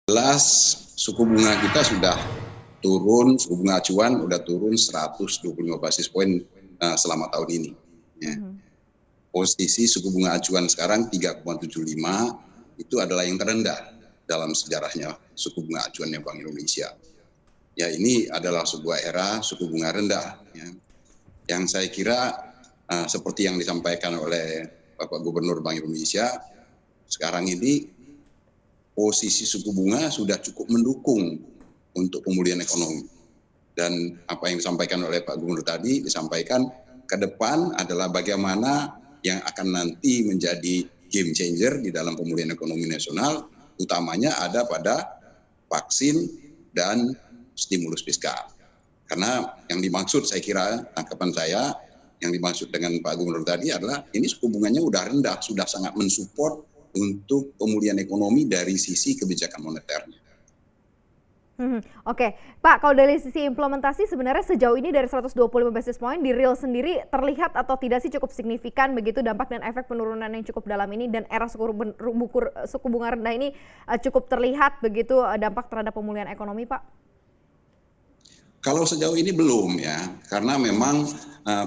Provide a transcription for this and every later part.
Jelas suku bunga kita sudah turun, suku bunga acuan sudah turun 125 basis poin selama tahun ini. Ya. Posisi suku bunga acuan sekarang 3,75 itu adalah yang terendah dalam sejarahnya suku bunga acuannya Bank Indonesia. Ya, ini adalah sebuah era suku bunga rendah. Ya. Yang saya kira seperti yang disampaikan oleh Bapak Gubernur Bank Indonesia, sekarang ini posisi suku bunga sudah cukup mendukung untuk pemulihan ekonomi. Dan apa yang disampaikan oleh Pak Gubernur tadi, disampaikan ke depan adalah bagaimana yang akan nanti menjadi game changer di dalam pemulihan ekonomi nasional, utamanya ada pada vaksin dan stimulus fiskal. Karena yang dimaksud, saya kira tangkapan saya, yang dimaksud dengan Pak Gubernur tadi adalah ini suku bunganya udah rendah, sudah sangat mensupport untuk pemulihan ekonomi dari sisi kebijakan moneternya. Oke, Pak, kalau dari sisi implementasi sebenarnya sejauh ini dari 125 basis point di real sendiri terlihat atau tidak sih cukup signifikan begitu dampak dan efek penurunan yang cukup dalam ini, dan era suku bunga rendah ini cukup terlihat begitu dampak terhadap pemulihan ekonomi, Pak? Kalau sejauh ini belum ya, karena memang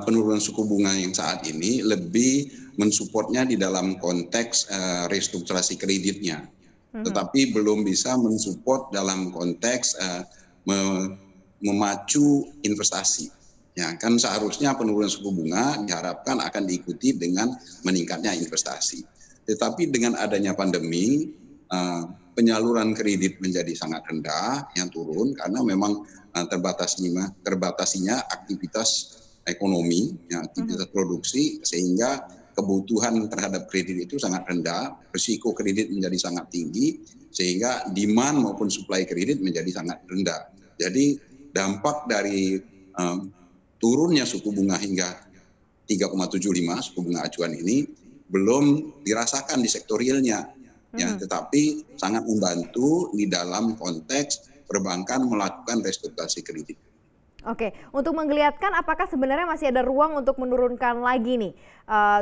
penurunan suku bunga yang saat ini lebih mensupportnya di dalam konteks restrukturasi kreditnya, tetapi belum bisa mensupport dalam konteks memacu investasi. Ya, kan seharusnya penurunan suku bunga diharapkan akan diikuti dengan meningkatnya investasi. Tetapi dengan adanya pandemi, penyaluran kredit menjadi sangat rendah, yang turun karena memang terbatasinya aktivitas ekonomi, ya, aktivitas produksi, sehingga kebutuhan terhadap kredit itu sangat rendah, risiko kredit menjadi sangat tinggi, sehingga demand maupun supply kredit menjadi sangat rendah. Jadi dampak dari turunnya suku bunga hingga 3,75 suku bunga acuan ini belum dirasakan di sektor realnya, ya, tetapi sangat membantu di dalam konteks perbankan melakukan restrukturasi kredit. Oke, untuk menggeliatkan apakah sebenarnya masih ada ruang untuk menurunkan lagi nih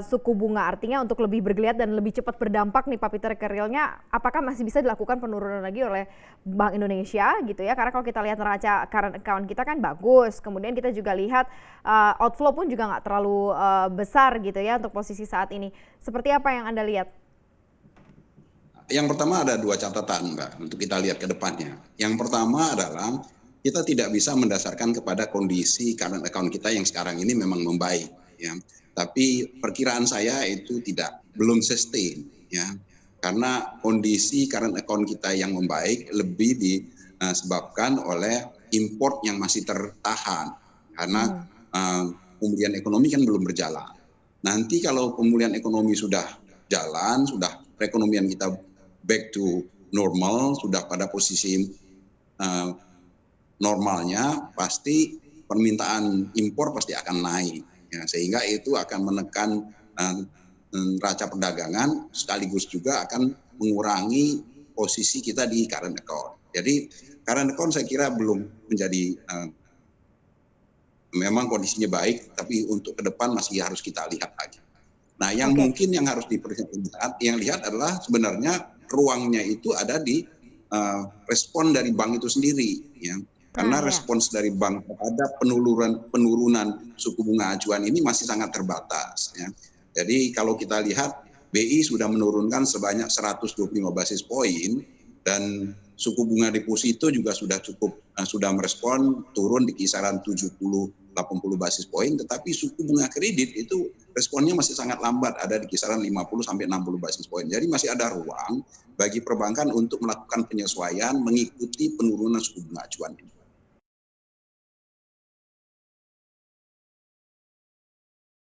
suku bunga, artinya untuk lebih bergeliat dan lebih cepat berdampak nih Pak Peter ke realnya, apakah masih bisa dilakukan penurunan lagi oleh Bank Indonesia gitu ya? Karena kalau kita lihat neraca current account kita kan bagus, kemudian kita juga lihat outflow pun juga nggak terlalu besar gitu ya untuk posisi saat ini. Seperti apa yang Anda lihat? Yang pertama ada dua catatan, Mbak, untuk kita lihat ke depannya. Yang pertama adalah kita tidak bisa mendasarkan kepada kondisi current account kita yang sekarang ini memang membaik, ya. Tapi perkiraan saya itu belum sustain, ya. Karena kondisi current account kita yang membaik lebih disebabkan oleh import yang masih tertahan, karena pemulihan ekonomi kan belum berjalan. Nanti kalau pemulihan ekonomi sudah jalan, sudah perekonomian kita back to normal, sudah pada posisi normalnya, pasti permintaan impor pasti akan naik, ya, sehingga itu akan menekan neraca perdagangan, sekaligus juga akan mengurangi posisi kita di current account. Jadi current account saya kira belum menjadi memang kondisinya baik, tapi untuk ke depan masih harus kita lihat lagi. Nah, yang mungkin yang harus lihat adalah sebenarnya ruangnya itu ada di respon dari bank itu sendiri, ya. Karena respons dari bank terhadap penurunan suku bunga acuan ini masih sangat terbatas, ya. Jadi kalau kita lihat BI sudah menurunkan sebanyak 125 basis poin, dan suku bunga deposito juga sudah merespon turun di kisaran 70-80 basis poin, tetapi suku bunga kredit itu responnya masih sangat lambat, ada di kisaran 50-60 basis poin. Jadi masih ada ruang bagi perbankan untuk melakukan penyesuaian mengikuti penurunan suku bunga acuan ini.